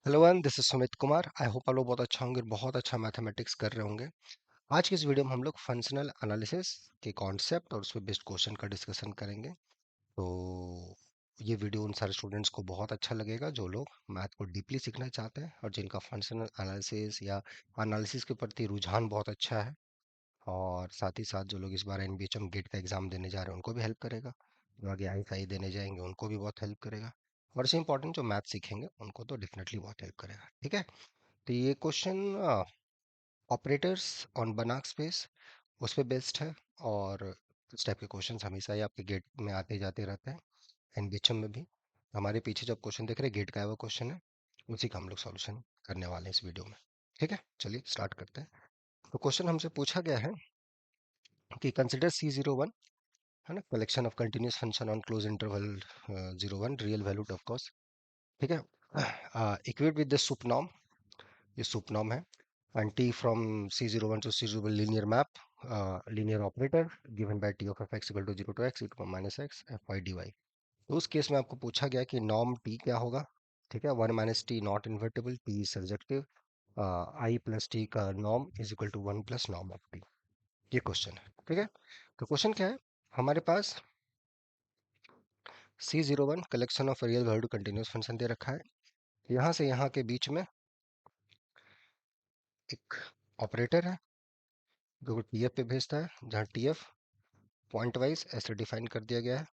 Hello one, this is Sumit Kumar. I hope आप लोग बहुत अच्छा होंगे, बहुत अच्छा मैथमेटिक्स कर रहे होंगे। आज की इस वीडियो में हम लोग फंक्शनल एनालिसिस के कॉन्सेप्ट और उस पर बेस्ड क्वेश्चन का डिस्कशन करेंगे। तो ये वीडियो उन सारे स्टूडेंट्स को बहुत अच्छा लगेगा जो लोग मैथ को डीपली सीखना चाहते हैं और जिनका फंक्शनल एनालिसिस या एनालिसिस के प्रति रुझान बहुत अच्छा है। और साथ ही साथ जो लोग इस बार एनबीएचएम गेट का एग्जाम देने जा रहे हैं उनको भी हेल्प करेगा। जो आगे आईएसआई देने जाएंगे उनको भी बहुत हेल्प करेगा। और इससे इंपॉर्टेंट जो मैथ सीखेंगे उनको तो डेफिनेटली बहुत हेल्प करेगा। ठीक है, तो ये क्वेश्चन ऑपरेटर्स ऑन बनाक स्पेस उस पे बेस्ड है। और इस टाइप के क्वेश्चंस हमेशा ही आपके गेट में आते जाते रहते हैं, एनबीएचएम में भी। हमारे पीछे जब क्वेश्चन देख रहे हैं गेट का है वो क्वेश्चन है, उसी का हम लोग सॉल्यूशन करने वाले हैं इस वीडियो में। ठीक है, चलिए स्टार्ट करते हैं। तो क्वेश्चन हमसे पूछा गया है कि कंसिडर C01, है ना, collection of continuous function on close interval 01 real valued of course. ठीक है, equate with the soup norm, ये सुप नॉर्म है। And T from C01 to C01 linear map, linear operator given by t of f(x) equal to 0 to x e to the minus x f y dy। तो उस case में आपको पूछा गया कि norm T क्या होगा। ठीक है, 1 minus T not invertible, T surjective, I plus T का norm is equal to 1 plus norm of T. ये क्वेश्चन है। ठीक है, तो क्वेश्चन क्या है हमारे पास, C01 collection of real value continuous function दे रखा है। यहाँ से यहाँ के बीच में एक ऑपरेटर है जो टीएफ पे भेजता है, जहाँ टीएफ पॉइंट वाइज ऐसे डिफाइन कर दिया गया है।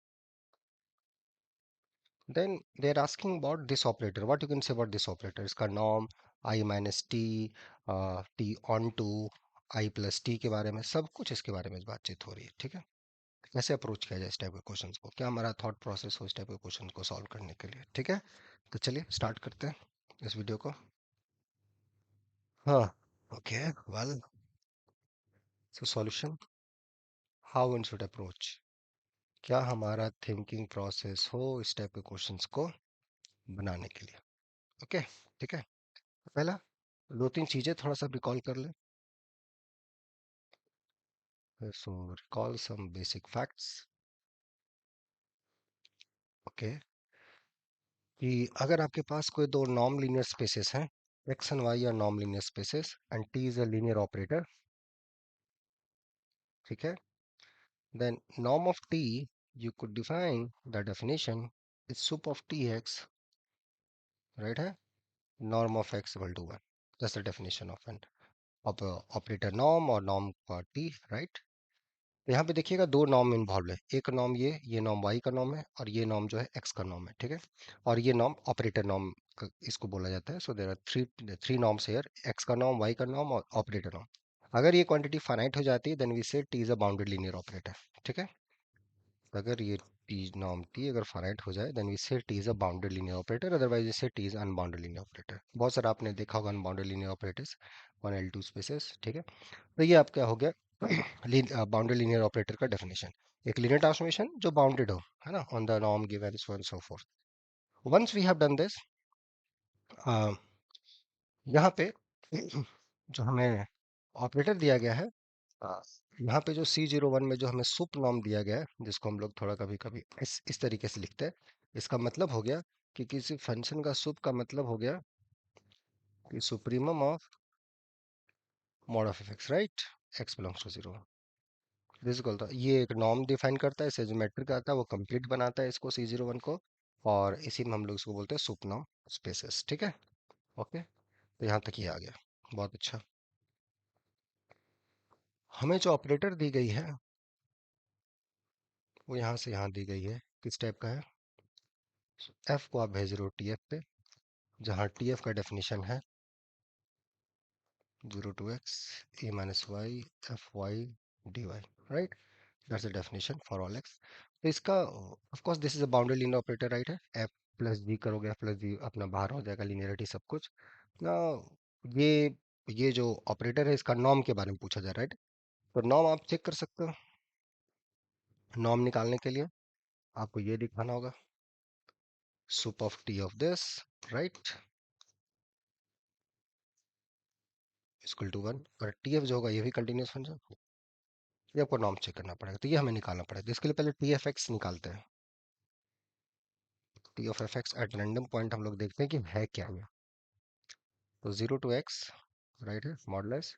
Then they are asking about this operator, what you can say about this operator, इसका norm I minus T, T onto, I plus T के बारे में, सब कुछ इसके बारे में बातचीत हो रही है। ठीक है, कैसे अप्रोच किया जाए इस टाइप के क्वेश्चंस को, क्या हमारा थॉट प्रोसेस हो इस टाइप के क्वेश्चन को सॉल्व करने के लिए। ठीक है, तो चलिए स्टार्ट करते हैं इस वीडियो को। हाँ, okay, well, so solution, how one should approach, क्या हमारा थिंकिंग प्रोसेस हो इस टाइप के क्वेश्चंस को बनाने के लिए। ओके, ठीक है। पहला दो तीन चीजें थोड़ा सा रिकॉल कर ले। So recall some basic facts. Okay, कि अगर आपके पास कोई दो नॉन लीनियर स्पेसेस हैं, X and Y are non linear spaces and T is a linear operator. ठीक है, then norm of t, you could define the definition is sup of tx, right है, norm of x equal to 1। that's the definition of an operator norm or norm for t, right। तो यहाँ पे देखिएगा दो norm involve है, एक norm ये norm y का नॉर्म है और ये नॉर्म जो है x का नॉर्म है। ठीक है, और ये नॉर्म ऑपरेटर नॉर्म इसको बोला जाता है। So there are three norms here, x का नॉर्म, y का नॉर्म और ऑपरेटर नॉर्म। अगर ये क्वांटिटी फाइनाइट हो जाती है then we say t is a bounded linear operator. ठीक है, अगर ये टी नॉर्म टी अगर फाइनाइट हो जाए then we say T is a bounded linear operator, otherwise इसे T is unbounded linear operator. बहुत सारा आपने देखा होगा unbounded linear operators, 1 L2 spaces. ठीक है, तो ये आप क्या हो गया बाउंडेड लीनियर ऑपरेटर का डेफिनेशन, एक लीनियर ट्रांसफॉर्मेशन जो बाउंडेड हो, है ना, on the norm given so and so forth. Once we have done this, यहाँ पे जो हमें ऑपरेटर दिया गया है, अ, यहाँ पे जो C01 में जो हमें सुप नॉर्म दिया गया है, जिसको हम लोग थोड़ा कभी कभी इस तरीके से लिखते हैं, इसका मतलब हो गया कि किसी फंक्शन का सुप का मतलब हो गया कि supremum of mod of f x, right, x belongs to 0। This equal था, ये एक नॉर्म डिफाइन करता है, इसे जो मैट्रिक आता है वो कंप्लीट बनाता है इसको C01 को, और इसी में हम लोग इसको बोलते हैं सुप नॉर्म स्पेसेस। ठीक है, ओके, तो यहाँ तक ये आ गया, बहुत अच्छा। हमें जो ऑपरेटर दी गई है वो यहाँ से यहाँ दी गई है, किस टाइप का है, एफ को आप भेज रहे हो टी एफ पे, जहाँ टी एफ का डेफिनेशन है 0 to x e minus y f y dy, right, that's the definition for all x. तो इसका of course this is a boundary linear operator, right है, एफ प्लस जी करोगे, F plus जी अपना बाहर हो जाएगा, लीनियरिटी सब कुछ ना। ये ये जो ऑपरेटर है इसका नॉर्म के बारे में पूछा जा रहा है, राइट। तो नॉर्म आप चेक कर सकते हो, नॉर्म निकालने के लिए आपको ये दिखाना होगा, sup of T of this, right, equal to 1। और टी एफ जो होगा ये भी कंटिन्यूस फंक्शन, ये आपको नॉर्म चेक करना पड़ेगा, तो ये हमें निकालना पड़ेगा। तो इसके लिए पहले टी एफ एक्स निकालते हैं, T of f x at random point हम लोग देखते हैं कि है क्या ये। तो 0 to x, राइट है, modulus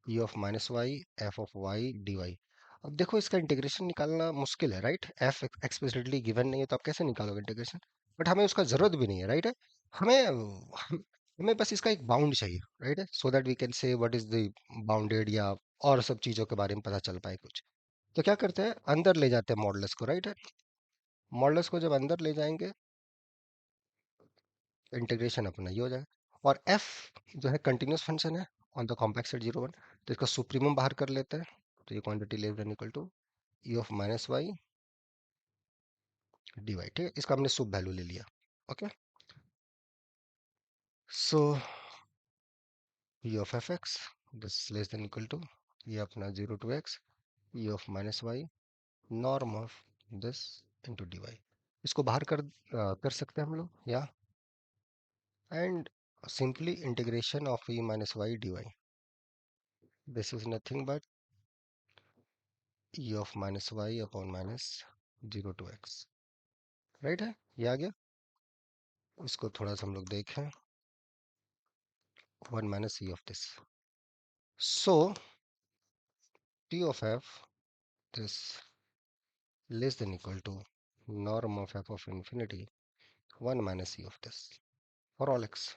e of minus y f of y d y. अब देखो इसका इंटीग्रेशन निकालना मुश्किल है, राइट? एफ एक्सप्लिसिटली गिवन नहीं है तो आप कैसे निकालोगे इंटीग्रेशन? बट हमें उसका जरूरत भी नहीं है, राइट है। हमें हमें बस इसका एक बाउंड चाहिए, राइट है, so that we can say what is the bounded, या और सब चीजों के बारे में पता चल पाए कुछ। तो क्या करते हैं, अंदर ले जाते हैं मॉडुलस को, राइट है। मॉडुलस को जब अंदर ले जाएंगे, इंटीग्रेशन अपना ये हो जाएगा। और एफ जो है कंटिन्यूस फंक्शन है ऑन द कॉम्प्लेक्स सेट 0 1, तो इसका सुप्रीमम बाहर कर लेते हैं। तो ये quantity less than equal to e of minus y d y, ठीक है, इसका हमने सुप वैल्यू ले लिया। Okay, so e of f x this less than equal to ये अपना 0 to x e of minus y norm of this into d y. इसको बाहर कर सकते हैं हम लोग, या and simply integration of e minus y d y, this is nothing but E of minus y upon minus 0 to x, right है, ये आ गया। इसको थोड़ा सा हम लोग देखें, 1 minus e of this, so T of f this less than equal to norm of f of infinity 1 minus e of this for all x।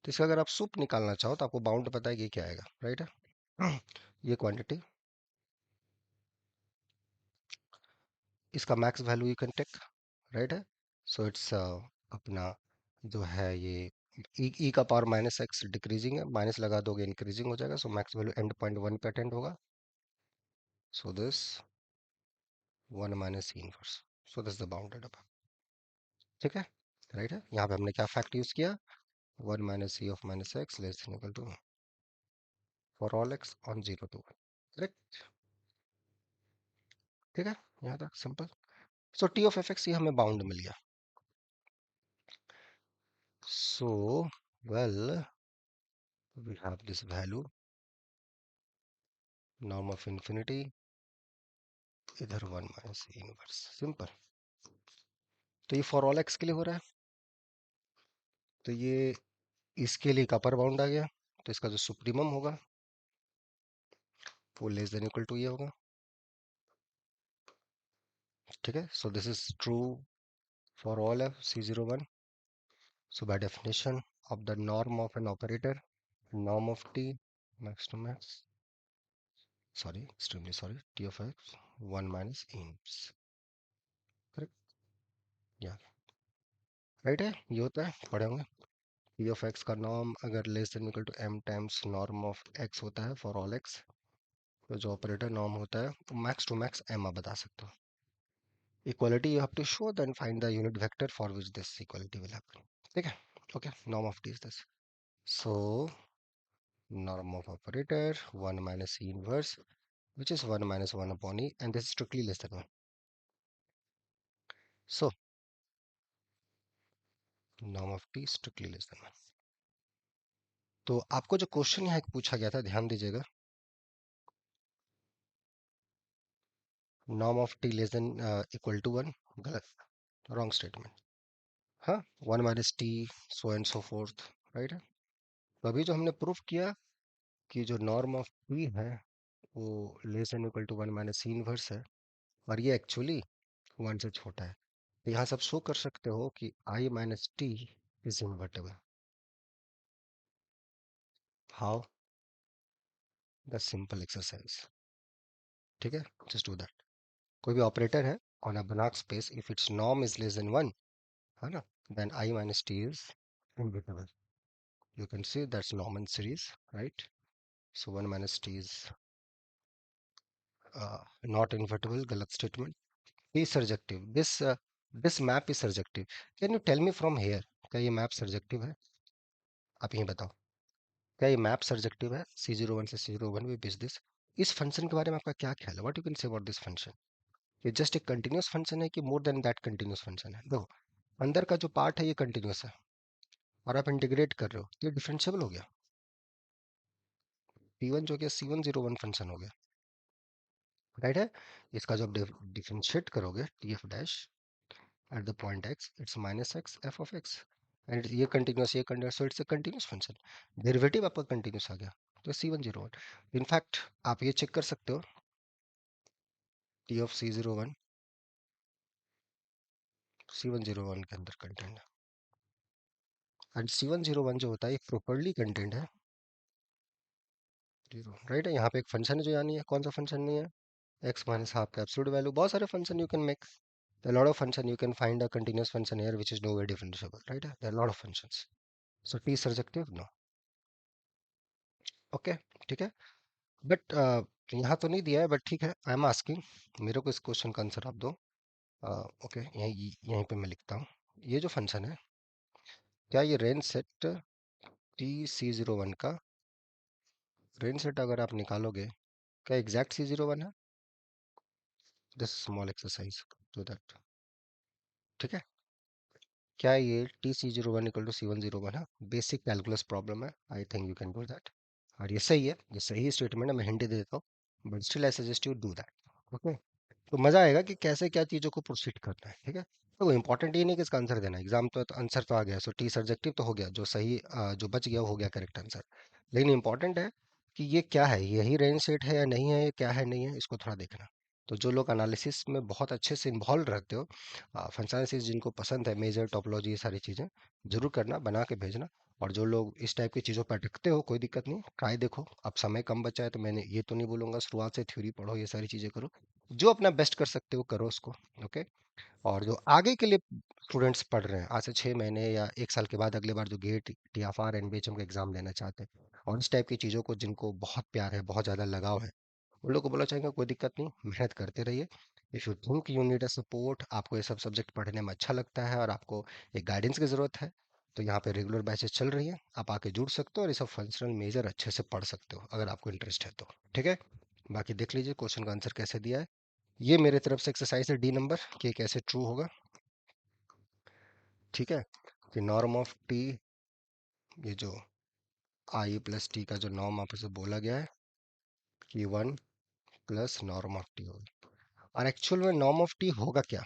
तो इसका अगर आप सुप निकालना चाहो तो आपको बाउंड पता है कि क्या आएगा, राइट है। ये क्वांटिटी, इसका max value you can take, right है। सो इट्स अपना जो है ये ई का पावर माइनस एक्स डिक्रीजिंग है, माइनस लगा दोगे इंक्रीजिंग हो जाएगा, so max value end point 1 पे अटेंड होगा। So this 1 minus e inverse, so this the bounded अब, ठीक है, राइट है। यहाँ पे हमने क्या फैक्ट यूज किया, 1 minus e of minus x less than equal to for all x on 0 to 1, correct, ठीक है, यहाँ तक simple. So T of f x ये हमें बाउंड मिल गया। So well we have this value norm of infinity, इधर 1 minus inverse, simple. तो ये फॉर ऑल एक्स के लिए हो रहा है, तो ये इसके लिए एक अपर बाउंड आ गया, तो इसका जो सुप्रीमम होगा वो लेस देन इक्वल टू ये होगा, ठीक है। So this is true for all F C01। So by definition of the norm of an operator, norm of t max to max, sorry, extremely sorry, t of x 1 minus inps, correct, yeah, right है, ये होता है, पढ़े होंगे। t of x का norm अगर less than equal to m times norm of x होता है फॉर ऑल x, तो जो ऑपरेटर नॉर्म होता है वो मैक्स टू मैक्स m आप बता सकते हो। Equality you have to show then find the unit vector for which this equality will happen, ठीक है। Okay, norm of t is this, so norm of operator 1 minus e inverse, which is 1 minus 1 upon e, and this is strictly less than 1. So norm of t strictly less than 1. तो आपको जो question यहाँ एक पूछा गया था, ध्यान दीजिएगा, norm of t less than equal to 1, गलत, रॉन्ग स्टेटमेंट, हाँ, 1 minus t so and so forth, right है। तो अभी जो हमने प्रूफ किया कि जो नॉर्म ऑफ t है वो less than equal to 1 minus C inverse है, और ये एक्चुअली 1 से छोटा है, तो यहाँ सब शो कर सकते हो कि i minus T is invertible. How? The simple exercise, ठीक है, जस्ट डू दैट। कोई भी ऑपरेटर है on a Banach space, if its norm is less than 1, है ना, then i minus T is invertible. You can see that's Norman series, right? So 1 minus t is not invertible, galat statement. T is surjective. This map is surjective. Can you tell me from here, क्या ये map surjective है? आप यही बताओ, क्या ये map surjective है C01 से C01 भी बीच दिस? इस फंक्शन के बारे में आपका क्या ख्याल है? What you can say about this function? ये जस्ट एक कंटिन्यूस फंक्शन है कि more than that continuous function है? देखो, अंदर का जो पार्ट है ये कंटिन्यूस है, और आप इंटीग्रेट कर रहे हो, ये डिफरेंशिएबल हो गया। P1 जो कि C101 फंक्शन हो गया, राइट है। इसका जब डिफरेंशिएट करोगे T F dash at the point X, it's minus X F of X, and ये continuous, so it's a continuous function. Derivative आपका कंटिन्यूस आ गया, तो C101। इनफैक्ट आप ये चेक कर सकते हो, टी ऑफ C01 C101 के अंदर कंटेंट है। एंड C101 जो होता है, एक प्रॉपरली कंटेंट है जीरो, राइट है। यहाँ पे एक फंक्शन है जो यहाँ नहीं है। कौन सा फंक्शन नहीं है? x माइनस हाफ का एब्सोल्यूट वैल्यू। बहुत सारे function you can make, there are a lot of function you can find a continuous function here which is nowhere differentiable, right? There are a lot of functions, so t is surjective, no. Okay, ठीक है। But यहाँ तो नहीं दिया है, but ठीक है, I am asking, मेरे को इस क्वेश्चन का आंसर आप दो। ओके, यहीं पे मैं लिखता हूँ। ये जो फंक्शन है, क्या ये रेंज सेट T C01 का रेंज सेट अगर आप निकालोगे, क्या एग्जैक्ट C01 है? This small exercise, do that. ठीक है, क्या ये T C01 equal to C101 है? बेसिक कैलकुलस प्रॉब्लम है, I think you can do that. और ये सही है, ये सही स्टेटमेंट है, मैं हिंट दे देता हूँ, but still I suggest you do that. Okay, तो मजा आएगा कि कैसे क्या चीजों को प्रोसीड करना है। ठीक है, तो इंपॉर्टेंट ये नहीं कि इसका आंसर देना है, एग्जाम तो आंसर तो आ गया, सो टी सब्जेक्टिव तो हो गया, जो सही जो बच गया वो हो गया करेक्ट आंसर। लेकिन इंपॉर्टेंट है कि ये क्या है, यही रेंज सेट है या नहीं है, ये क्या है नहीं है, इसको थोड़ा देखना। तो जो लोग एनालिसिस में बहुत अच्छे से इन्वॉल्व रहते हो, फंक्शन एनालिसिस जिनको पसंद है, मेजर टोपोलॉजी, ये सारी चीज़ें जरूर करना, बना के भेजना। और जो लोग इस टाइप की चीज़ों पर अटकते हो, कोई दिक्कत नहीं, ट्राई देखो। अब समय कम बचा है, तो मैंने ये तो नहीं बोलूंगा शुरुआत से थ्योरी पढ़ो, ये सारी चीज़ें करो, जो अपना बेस्ट कर सकते हो करो उसको। ओके, और जो आगे के लिए स्टूडेंट्स पढ़ रहे हैं, आज से 6 महीने या 1 साल के बाद अगले बार जो गेट, TFR, NBHM का एग्जाम लेना चाहते हैं, और इस टाइप की चीज़ों को जिनको बहुत प्यार है, बहुत ज़्यादा लगाव है, उन लोग को बोला चाहेंगे कोई दिक्कत नहीं, मेहनत करते रहिए। If you think you need a support, आपको ये सब सब्जेक्ट पढ़ने में अच्छा लगता है और आपको एक गाइडेंस की ज़रूरत है, तो यहाँ पे रेगुलर बैचेस चल रही है, आप आके जुड़ सकते हो और ये सब फंक्शनल मेजर अच्छे से पढ़ सकते हो अगर आपको इंटरेस्ट है तो। ठीक है, बाकी देख लीजिए क्वेश्चन का आंसर कैसे दिया है। ये मेरे तरफ से एक्सरसाइज है, D नंबर, कि कैसे ट्रू होगा। ठीक है, कि नॉर्म ऑफ टी, ये जो I+T का जो नॉर्म आप से बोला गया है, कि 1 प्लस नॉर्म ऑफ टी होगा। और एक्चुअल में नॉर्म ऑफ टी होगा क्या?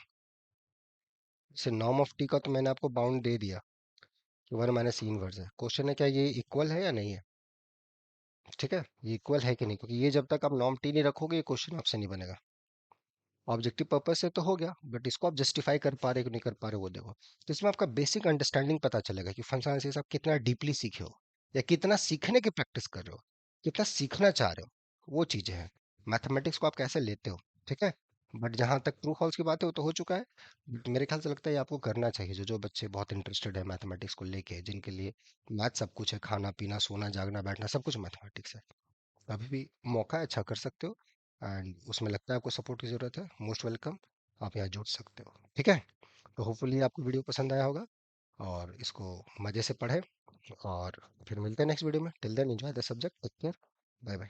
जैसे नॉर्म ऑफ टी का तो मैंने आपको बाउंड दे दिया कि 1 - इनवर्स है। क्वेश्चन है क्या ये इक्वल है या नहीं है? ठीक है, ये इक्वल है कि नहीं, क्योंकि ये जब तक आप नॉर्म टी नहीं रखोगे, ये क्वेश्चन आपसे नहीं बनेगा। ऑब्जेक्टिव पर्पज से तो हो गया, बट इसको आप जस्टिफाई कर पा रहे हो कि नहीं कर पा रहे हो, वो देखो। तो इसमें आपका बेसिक अंडरस्टैंडिंग पता चलेगा कि फंक्शन एनालिसिस आप कितना डीपली सीखे हो, या कितना सीखने की प्रैक्टिस कर रहे हो, कितना सीखना चाह रहे हो, वो चीजें हैं। मैथमेटिक्स को आप कैसे लेते हो। ठीक है, बट जहां तक ट्रू फॉल्स की बात है, वो तो हो चुका है। बट मेरे ख्याल से लगता है ये आपको करना चाहिए, जो जो बच्चे बहुत इंटरेस्टेड है मैथमेटिक्स को लेके, जिनके लिए मैथ सब कुछ है, खाना पीना सोना जागना बैठना सब कुछ मैथमेटिक्स है। अभी भी मौका है, अच्छा कर सकते हो। एंड उसमें लगता है आपको सपोर्ट की ज़रूरत है, मोस्ट वेलकम, आप यहाँ जुड़ सकते हो। ठीक है, तो होपफुली आपको वीडियो पसंद आया होगा, और इसको मज़े से पढ़ें, और फिर मिलते हैं नेक्स्ट वीडियो में। Till then enjoy the subject, take care, bye bye.